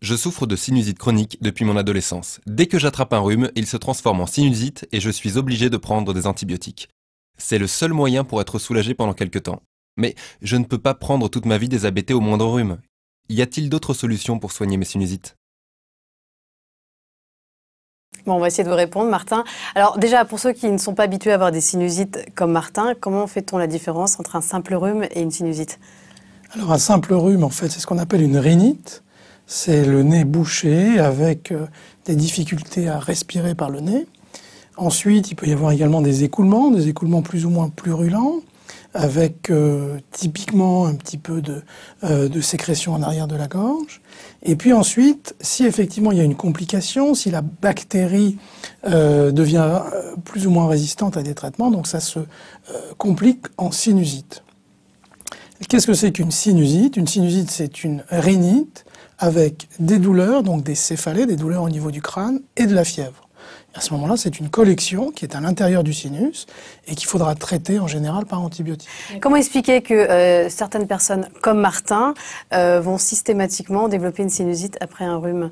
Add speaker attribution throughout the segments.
Speaker 1: Je souffre de sinusite chronique depuis mon adolescence. Dès que j'attrape un rhume, il se transforme en sinusite et je suis obligé de prendre des antibiotiques. C'est le seul moyen pour être soulagé pendant quelques temps. Mais je ne peux pas prendre toute ma vie des ABT au moindre rhume. Y a-t-il d'autres solutions pour soigner mes sinusites?
Speaker 2: Bon, on va essayer de vous répondre, Martin. Alors déjà, pour ceux qui ne sont pas habitués à avoir des sinusites comme Martin, comment fait-on la différence entre un simple rhume et une sinusite?
Speaker 3: Alors un simple rhume, en fait, c'est ce qu'on appelle une rhinite. C'est le nez bouché avec des difficultés à respirer par le nez. Ensuite, il peut y avoir également des écoulements plus ou moins purulents, avec typiquement un petit peu de sécrétion en arrière de la gorge. Et puis ensuite, si effectivement il y a une complication, si la bactérie devient plus ou moins résistante à des traitements, donc ça se complique en sinusite. Qu'est-ce que c'est qu'une sinusite? Une sinusite, c'est une rhinite avec des douleurs, donc des céphalées, des douleurs au niveau du crâne et de la fièvre. À ce moment-là, c'est une collection qui est à l'intérieur du sinus et qu'il faudra traiter en général par antibiotiques.
Speaker 2: Comment expliquer que certaines personnes, comme Martin, vont systématiquement développer une sinusite après un rhume?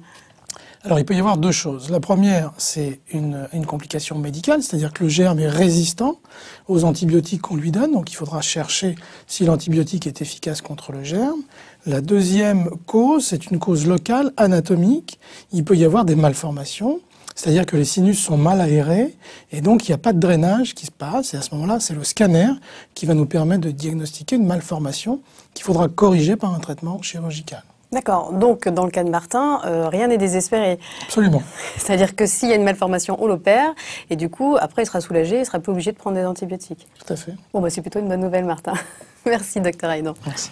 Speaker 3: Alors, il peut y avoir deux choses. La première, c'est une complication médicale, c'est-à-dire que le germe est résistant aux antibiotiques qu'on lui donne, donc il faudra chercher si l'antibiotique est efficace contre le germe. La deuxième cause, c'est une cause locale, anatomique. Il peut y avoir des malformations, c'est-à-dire que les sinus sont mal aérés et donc il n'y a pas de drainage qui se passe. Et à ce moment-là, c'est le scanner qui va nous permettre de diagnostiquer une malformation qu'il faudra corriger par un traitement chirurgical.
Speaker 2: D'accord, donc dans le cas de Martin, rien n'est désespéré.
Speaker 3: Absolument.
Speaker 2: C'est-à-dire que s'il y a une malformation, on l'opère, et du coup, après, il sera soulagé, il ne sera plus obligé de prendre des antibiotiques.
Speaker 3: Tout à fait.
Speaker 2: Bon, bah, c'est plutôt une bonne nouvelle, Martin. Merci, docteur Aydan.
Speaker 3: Merci.